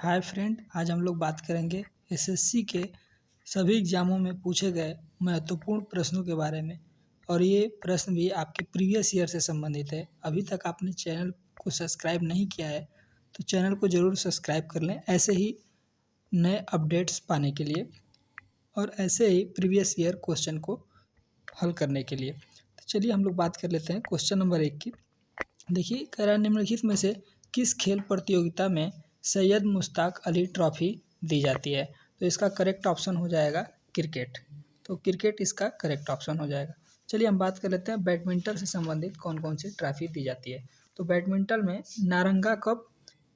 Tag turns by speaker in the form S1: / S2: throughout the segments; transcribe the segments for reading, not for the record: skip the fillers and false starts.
S1: Hi friend, आज हम लोग बात करेंगे एसएससी के सभी एग्ज़ामों में पूछे गए महत्वपूर्ण प्रश्नों के बारे में। और ये प्रश्न भी आपके प्रीवियस ईयर से संबंधित है। अभी तक आपने चैनल को सब्सक्राइब नहीं किया है तो चैनल को ज़रूर सब्सक्राइब कर लें, ऐसे ही नए अपडेट्स पाने के लिए और ऐसे ही प्रीवियस ईयर क्वेश्चन को हल करने के लिए। तो चलिए हम लोग बात कर लेते हैं क्वेश्चन नंबर 1 की। देखिए, कह रहा है निम्नलिखित में से किस खेल प्रतियोगिता में सैयद मुश्ताक अली ट्रॉफी दी जाती है। तो इसका करेक्ट ऑप्शन हो जाएगा क्रिकेट। तो क्रिकेट इसका करेक्ट ऑप्शन हो जाएगा। चलिए हम बात कर लेते हैं बैडमिंटन से संबंधित कौन कौन सी ट्रॉफी दी जाती है। तो बैडमिंटन में Naranga cup,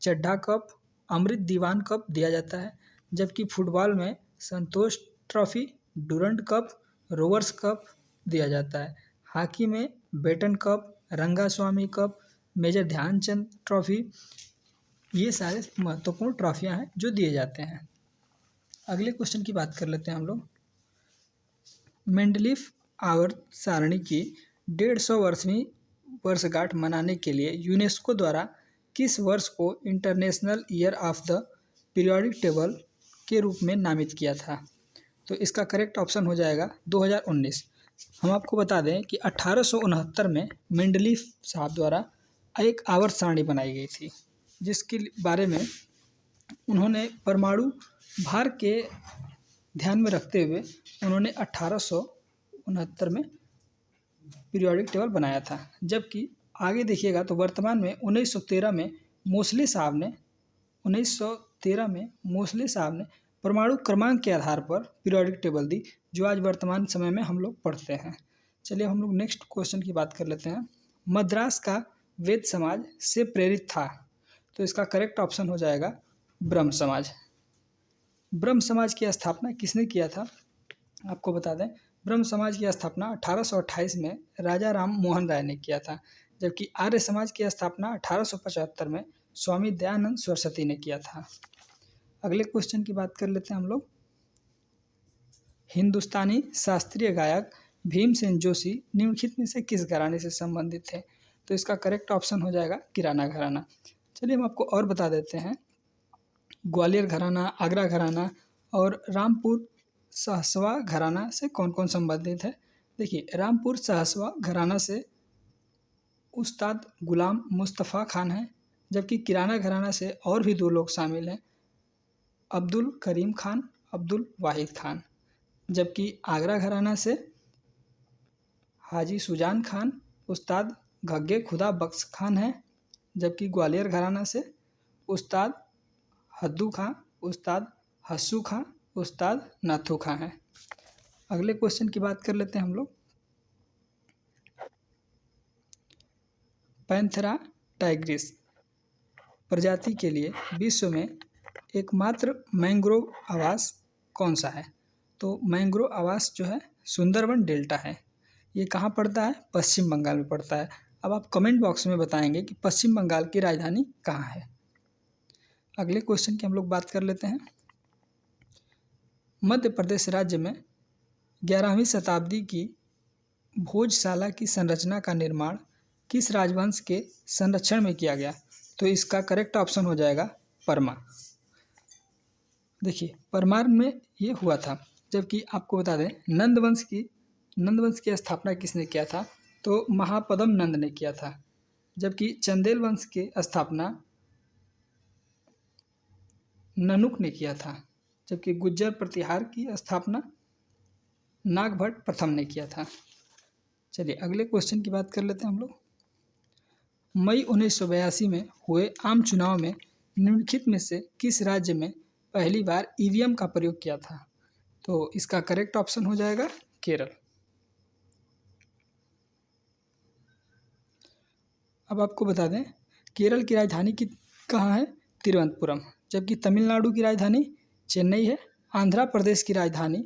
S1: Chadha cup, Amrit Diwan cup दिया जाता है। जबकि फुटबॉल में Santosh trophy, Durand cup, Rovers cup दिया जाता है। हॉकी में Beighton cup, Rangaswami cup, major Dhyanchand trophy, ये सारे महत्वपूर्ण ट्रॉफियां हैं जो दिए जाते हैं। अगले क्वेश्चन की बात कर लेते हैं हम लोग। मेंडलीफ आवर्त सारणी की 150वीं वर्षगांठ मनाने के लिए यूनेस्को द्वारा किस वर्ष को international year of the periodic table के रूप में नामित किया था। तो इसका करेक्ट ऑप्शन हो जाएगा 2019। हम आपको बता दें कि 1869 में मेंडलीफ साहब द्वारा एक आवर्त सारणी बनाई गई थी, जिसके बारे में उन्होंने परमाणु भार के ध्यान में रखते हुए उन्होंने 1869 में पीरियोडिक टेबल बनाया था। जबकि आगे देखिएगा तो वर्तमान में 1913 में मोस्ले साहब ने परमाणु क्रमांक के आधार पर पीरियोडिक टेबल दी, जो आज वर्तमान समय में हम लोग पढ़ते हैं। चलिए हम लोग नेक्स्ट क्वेश्चन की बात कर लेते हैं। मद्रास का वेद समाज से प्रेरित था। तो इसका करेक्ट ऑप्शन हो जाएगा ब्रह्म समाज। ब्रह्म समाज की स्थापना किसने किया था, आपको बता दें। ब्रह्म समाज की स्थापना 1828 में राजा राम मोहन राय ने किया था। जबकि आर्य समाज की स्थापना 1875 में स्वामी दयानंद सरस्वती ने किया था। अगले क्वेश्चन की बात कर लेते हैं हम लोग। हिंदुस्तानी शास्त्रीय गायक भीमसेन जोशी निम्नलिखित में से किस घराने से संबंधित थे। तो इसका करेक्ट ऑप्शन हो जाएगा किराना घराना। चलिए हम आपको और बता देते हैं। ग्वालियर घराना, आगरा घराना और रामपुर सहसवा घराना से कौन कौन संबंधित है। देखिए, रामपुर सहसवा घराना से उस्ताद गुलाम मुस्तफ़ा खान है। जबकि किराना घराना से और भी 2 लोग शामिल हैं, अब्दुल करीम खान, अब्दुल वाहिद खान। जबकि आगरा घराना से हाजी सुजान खान, उस्ताद घग्गे खुदा बख्श खान है। जबकि ग्वालियर घराना से उस्ताद हद्दू खां, उस्ताद हस्सू खां, उस्ताद नाथू खां है। अगले क्वेश्चन की बात कर लेते हैं हम लोग। पैंथेरा टाइग्रिस प्रजाति के लिए विश्व में एकमात्र मैंग्रोव आवास कौन सा है। तो मैंग्रोव आवास जो है सुंदरवन डेल्टा है। ये कहाँ पड़ता है, पश्चिम बंगाल में पड़ता है। अब आप कमेंट बॉक्स में बताएंगे कि पश्चिम बंगाल की राजधानी कहाँ है। अगले क्वेश्चन की हम लोग बात कर लेते हैं। मध्य प्रदेश राज्य में 11वीं शताब्दी की भोजशाला की संरचना का निर्माण किस राजवंश के संरक्षण में किया गया। तो इसका करेक्ट ऑप्शन हो जाएगा परमार। देखिए, परमार में ये हुआ था। जबकि आपको बता दें नंदवंश की स्थापना किसने किया था। तो महापद्म नंद ने किया था। जबकि चंदेल वंश की स्थापना ननुक ने किया था। जबकि गुज्जर प्रतिहार की स्थापना नागभट्ट प्रथम ने किया था। चलिए अगले क्वेश्चन की बात कर लेते हैं हम लोग। मई 1982 में हुए आम चुनाव में निम्नलिखित में से किस राज्य में पहली बार ईवीएम का प्रयोग किया था। तो इसका करेक्ट ऑप्शन हो जाएगा केरल। अब आपको बता दें केरल की राजधानी कहाँ है, तिरुवनंतपुरम। जबकि तमिलनाडु की राजधानी चेन्नई है। आंध्र प्रदेश की राजधानी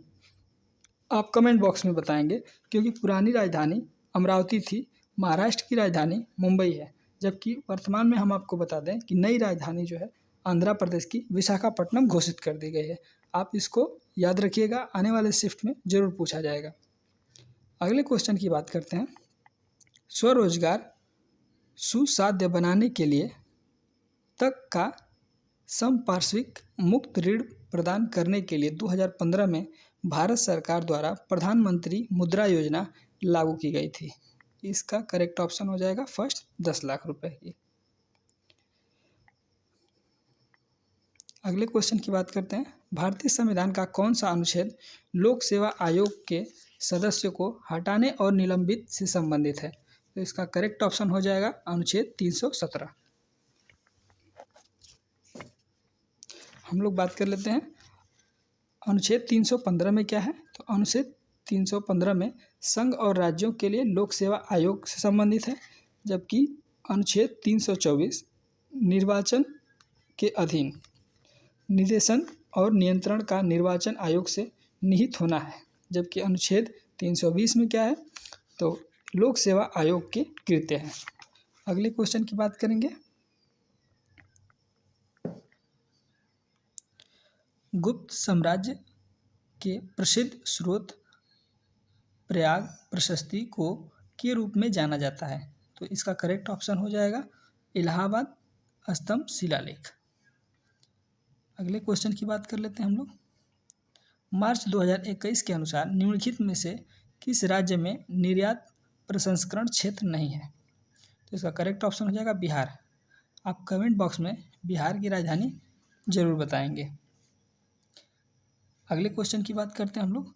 S1: आप कमेंट बॉक्स में बताएंगे, क्योंकि पुरानी राजधानी अमरावती थी। महाराष्ट्र की राजधानी मुंबई है। जबकि वर्तमान में हम आपको बता दें कि नई राजधानी जो है आंध्र प्रदेश की विशाखापट्टनम घोषित कर दी गई है। आप इसको याद रखिएगा, आने वाले शिफ्ट में जरूर पूछा जाएगा। अगले क्वेश्चन की बात करते हैं। स्वरोजगार सुसाध्य बनाने के लिए तक का संपार्श्विक मुक्त ऋण प्रदान करने के लिए 2015 में भारत सरकार द्वारा प्रधानमंत्री मुद्रा योजना लागू की गई थी। इसका करेक्ट ऑप्शन हो जाएगा फर्स्ट 10 लाख रुपए की। अगले क्वेश्चन की बात करते हैं। भारतीय संविधान का कौन सा अनुच्छेद लोक सेवा आयोग के सदस्यों को हटाने और निलंबित से संबंधित है? तो इसका करेक्ट ऑप्शन हो जाएगा अनुच्छेद 317। हम लोग बात कर लेते हैं अनुच्छेद 315 में क्या है। तो अनुच्छेद 315 में संघ और राज्यों के लिए लोक सेवा आयोग से संबंधित है, जबकि अनुच्छेद 324 निर्वाचन के अधीन निदेशन और नियंत्रण का निर्वाचन आयोग से निहित होना है, जबकि अनुच्छेद 320 में क्या है, तो लोक सेवा आयोग के कृत्य हैं। अगले क्वेश्चन की बात करेंगे। गुप्त साम्राज्य के प्रसिद्ध स्रोत प्रयाग प्रशस्ति को के रूप में जाना जाता है। तो इसका करेक्ट ऑप्शन हो जाएगा इलाहाबाद स्तंभ शिलालेख। अगले क्वेश्चन की बात कर लेते हैं हम लोग। मार्च 2021 के अनुसार निम्नलिखित में से किस राज्य में निर्यात प्रसंस्करण क्षेत्र नहीं है? तो इसका करेक्ट ऑप्शन हो जाएगा बिहार। आप कमेंट बॉक्स में बिहार की राजधानी जरूर बताएंगे। अगले क्वेश्चन की बात करते हैं हम लोग।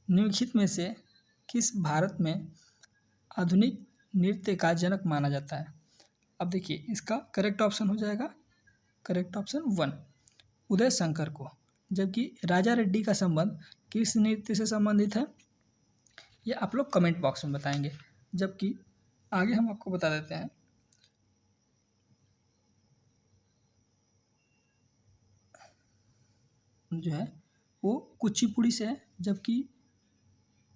S1: निम्नलिखित में से किस भारत में आधुनिक नृत्य का जनक माना जाता है? अब देखिए इसका करेक्ट ऑप्शन हो जाएगा करेक्ट ऑप्शन 1 उदय शंकर को, जबकि राजा रेड्डी का संबंध किस नृत्य से संबंधित है ये आप लोग कमेंट बॉक्स में बताएंगे। जबकि आगे हम आपको बता देते हैं जो है वो कुचिपुड़ी से है, जबकि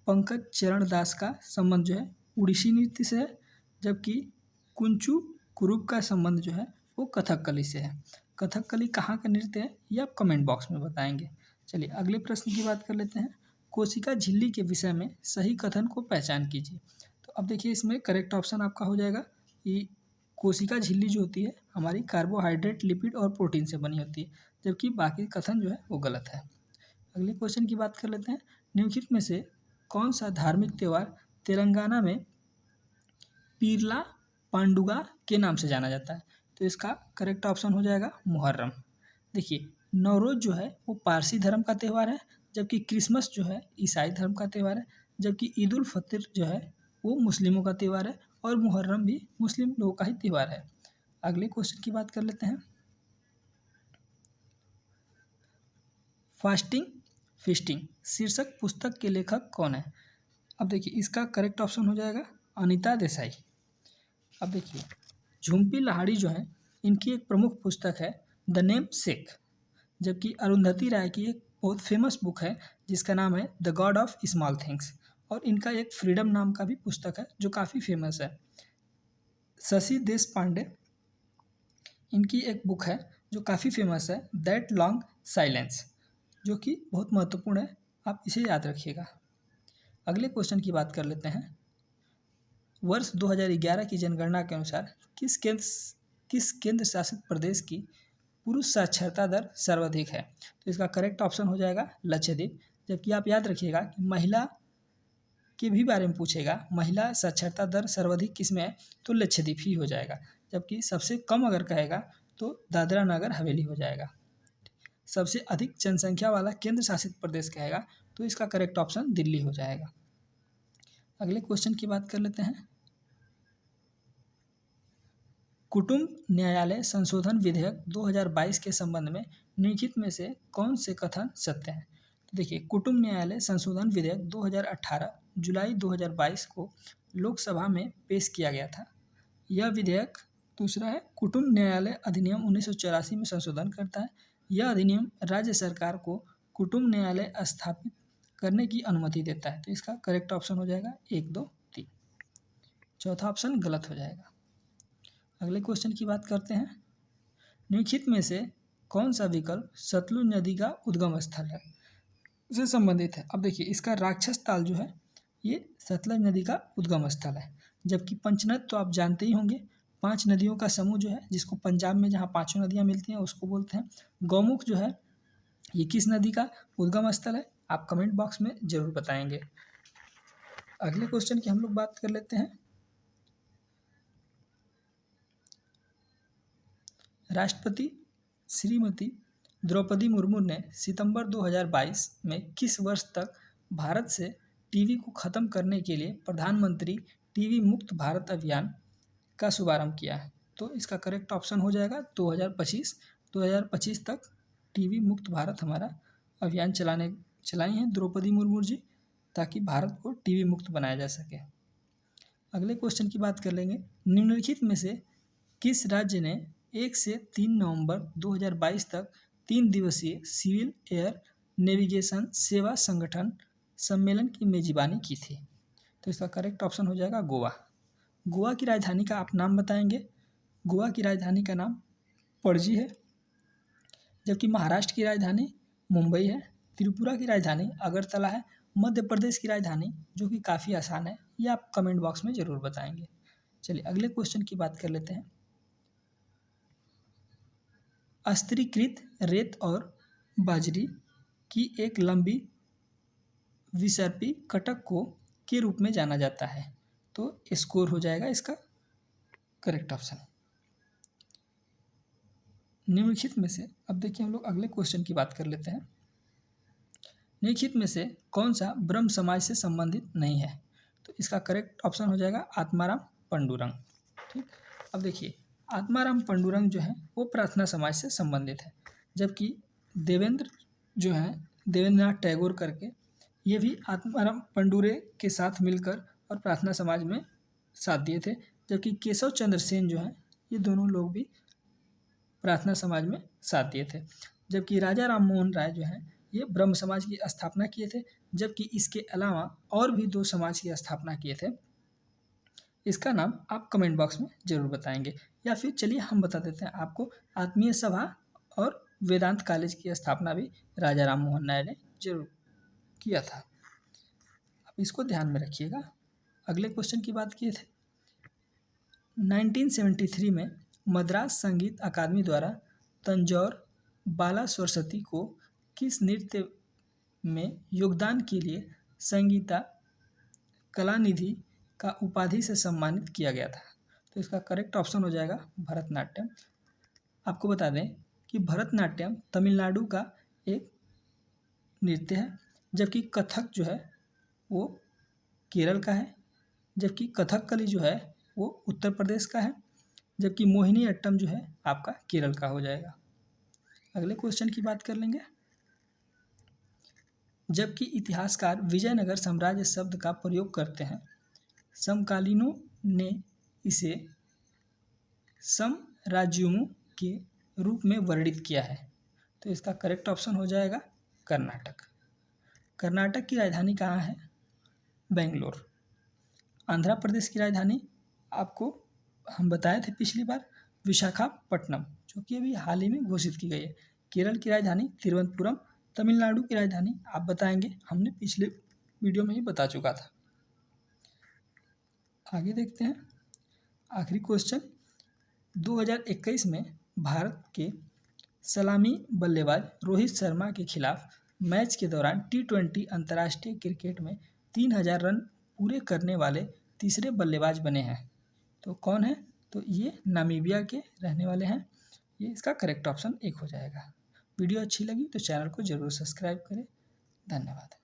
S1: पंकज चरण दास का संबंध जो है उड़ीसी नृत्य से है, जबकि कुंचू कुरुप का संबंध जो है वो कथकली से है। कथकली कहाँ का नृत्य है ये आप कमेंट बॉक्स में बताएंगे। चलिए अगले प्रश्न की बात कर लेते हैं। कोशिका झिल्ली के विषय में सही कथन को पहचान कीजिए। तो अब देखिए इसमें करेक्ट ऑप्शन आपका हो जाएगा कि कोशिका झिल्ली जो होती है हमारी कार्बोहाइड्रेट, लिपिड और प्रोटीन से बनी होती है, जबकि बाकी कथन जो है वो गलत है। अगले क्वेश्चन की बात कर लेते हैं। निम्नलिखित में से कौन सा धार्मिक त्यौहार तेलंगाना में पीरला पांडुगा के नाम से जाना जाता है? तो इसका करेक्ट ऑप्शन हो जाएगा मुहर्रम। देखिए नवरोज जो है वो पारसी धर्म का त्यौहार है, जबकि क्रिसमस जो है ईसाई धर्म का त्यौहार है, जबकि ईद उल फितर जो है वो मुस्लिमों का त्यौहार है और मुहर्रम भी मुस्लिम लोगों का ही त्यौहार है। अगले क्वेश्चन की बात कर लेते हैं। फास्टिंग फीस्टिंग शीर्षक पुस्तक के लेखक कौन है? अब देखिए इसका करेक्ट ऑप्शन हो जाएगा अनीता देसाई। अब देखिए झुम्पी लाहिड़ी जो है इनकी एक प्रमुख पुस्तक है द नेम सेक, जबकि अरुंधति राय की एक बहुत फेमस बुक है जिसका नाम है the God of small things, और इनका एक फ्रीडम नाम का भी पुस्तक है जो काफ़ी फेमस है। शशि देश पांडे इनकी एक बुक है जो काफ़ी फेमस है दैट लॉन्ग साइलेंस, जो कि बहुत महत्वपूर्ण है, आप इसे याद रखिएगा। अगले क्वेश्चन की बात कर लेते हैं। वर्ष 2011 की जनगणना के अनुसार किस केंद्र शासित प्रदेश की पुरुष साक्षरता दर सर्वाधिक है? तो इसका करेक्ट ऑप्शन हो जाएगा लक्षद्वीप। जबकि आप याद रखिएगा कि महिला के भी बारे में पूछेगा, महिला साक्षरता दर सर्वाधिक किसमें है तो लक्षद्वीप ही हो जाएगा। जबकि सबसे कम अगर कहेगा तो दादरा नगर हवेली हो जाएगा। सबसे अधिक जनसंख्या वाला केंद्र शासित प्रदेश कहेगा तो इसका करेक्ट ऑप्शन दिल्ली हो जाएगा। अगले क्वेश्चन की बात कर लेते हैं। कुटुंब न्यायालय संशोधन विधेयक 2022 के संबंध में निम्नलिखित में से कौन से कथन सत्य हैं? तो देखिए कुटुंब न्यायालय संशोधन विधेयक 2018 जुलाई 2022 को लोकसभा में पेश किया गया था। यह विधेयक दूसरा है कुटुंब न्यायालय अधिनियम 1984 में संशोधन करता है। यह अधिनियम राज्य सरकार को कुटुंब न्यायालय स्थापित करने की अनुमति देता है। तो इसका करेक्ट ऑप्शन हो जाएगा 1, 2, 3। चौथा ऑप्शन गलत हो जाएगा। अगले क्वेश्चन की बात करते हैं। निम्नलिखित में से कौन सा विकल्प सतलुज नदी का उद्गम स्थल है से संबंधित है? अब देखिए इसका राक्षस ताल जो है ये सतलज नदी का उद्गम स्थल है। जबकि पंचनद तो आप जानते ही होंगे, 5 नदियों का समूह जो है, जिसको पंजाब में जहाँ पाँचों नदियाँ मिलती हैं उसको बोलते हैं। गौमुख जो है ये किस नदी का उद्गम स्थल है, आप कमेंट बॉक्स में जरूर बताएंगे। अगले क्वेश्चन की हम लोग बात कर लेते हैं। राष्ट्रपति श्रीमती द्रौपदी मुर्मू ने सितंबर 2022 में किस वर्ष तक भारत से टीवी को खत्म करने के लिए प्रधानमंत्री टीवी मुक्त भारत अभियान का शुभारंभ किया है? तो इसका करेक्ट ऑप्शन हो जाएगा 2025 तक टीवी मुक्त भारत हमारा अभियान चलाई हैं द्रौपदी मुर्मू जी, ताकि भारत को टीवी मुक्त बनाया जा सके। अगले क्वेश्चन की बात कर लेंगे। निम्नलिखित में से किस राज्य ने 1 से 3 नवंबर 2022 तक 3 दिवसीय सिविल एयर नेविगेशन सेवा संगठन सम्मेलन की मेजबानी की थी? तो इसका करेक्ट ऑप्शन हो जाएगा गोवा। गोवा की राजधानी का आप नाम बताएंगे। गोवा की राजधानी का नाम पणजी है। जबकि महाराष्ट्र की राजधानी मुंबई है। त्रिपुरा की राजधानी अगरतला है। मध्य प्रदेश की राजधानी, जो कि काफ़ी आसान है, ये आप कमेंट बॉक्स में ज़रूर बताएंगे। चलिए अगले क्वेश्चन की बात कर लेते हैं। अस्थिरीकृत रेत और बाजरी की एक लंबी विसर्पी कटक को के रूप में जाना जाता है? तो स्कोर हो जाएगा इसका करेक्ट ऑप्शन। निम्नलिखित में से, अब देखिए हम लोग अगले क्वेश्चन की बात कर लेते हैं। निम्नलिखित में से कौन सा ब्रह्म समाज से संबंधित नहीं है? तो इसका करेक्ट ऑप्शन हो जाएगा आत्माराम पंडुरंग। ठीक, अब देखिए आत्माराम पंडुरंग जो है वो प्रार्थना समाज से संबंधित है। जबकि देवेंद्र जो है, देवेंद्रनाथ टैगोर करके, ये भी आत्माराम पंडुरे के साथ मिलकर और प्रार्थना समाज में साथ दिए थे। जबकि केशव चंद्र सेन जो है, ये दोनों लोग भी प्रार्थना समाज में साथ दिए थे। जबकि राजा राम मोहन राय जो है, ये ब्रह्म समाज की स्थापना किए थे। जबकि इसके अलावा और भी 2 समाज की स्थापना किए थे। इसका नाम आप कमेंट बॉक्स में जरूर बताएंगे, या फिर चलिए हम बता देते हैं आपको। आत्मीय सभा और वेदांत कॉलेज की स्थापना भी राजा राम मोहन राय ने जरूर किया था। आप इसको ध्यान में रखिएगा। अगले क्वेश्चन की बात किए थे। 1973 में मद्रास संगीत अकादमी द्वारा तंजौर बाला सरस्वती को किस नृत्य में योगदान के लिए संगीता कलानिधि का उपाधि से सम्मानित किया गया था? तो इसका करेक्ट ऑप्शन हो जाएगा भरतनाट्यम। आपको बता दें कि भरतनाट्यम तमिलनाडु का एक नृत्य है। जबकि कथक जो है वो केरल का है। जबकि कथकली जो है वो उत्तर प्रदेश का है। जबकि मोहिनी अट्टम जो है आपका केरल का हो जाएगा। अगले क्वेश्चन की बात कर लेंगे। जबकि इतिहासकार विजयनगर साम्राज्य शब्द का प्रयोग करते हैं, समकालीनों ने इसे साम्राज्यों के रूप में वर्णित किया है। तो इसका करेक्ट ऑप्शन हो जाएगा कर्नाटक। कर्नाटक की राजधानी कहाँ है? बेंगलोर। आंध्र प्रदेश की राजधानी आपको हम बताए थे पिछली बार, विशाखापट्टनम, जो कि अभी हाल ही में घोषित की गई है। केरल की राजधानी तिरुवनंतपुरम। तमिलनाडु की राजधानी आप बताएंगे, हमने पिछले वीडियो में ही बता चुका था। आगे देखते हैं आखिरी क्वेश्चन। 2021 में भारत के सलामी बल्लेबाज रोहित शर्मा के खिलाफ मैच के दौरान T20 अंतर्राष्ट्रीय क्रिकेट में 3000 रन पूरे करने वाले तीसरे बल्लेबाज बने हैं। तो कौन है? तो ये नामीबिया के रहने वाले हैं। ये इसका करेक्ट ऑप्शन 1 हो जाएगा। वीडियो अच्छी लगी तो चैनल को जरूर सब्सक्राइब करें। धन्यवाद।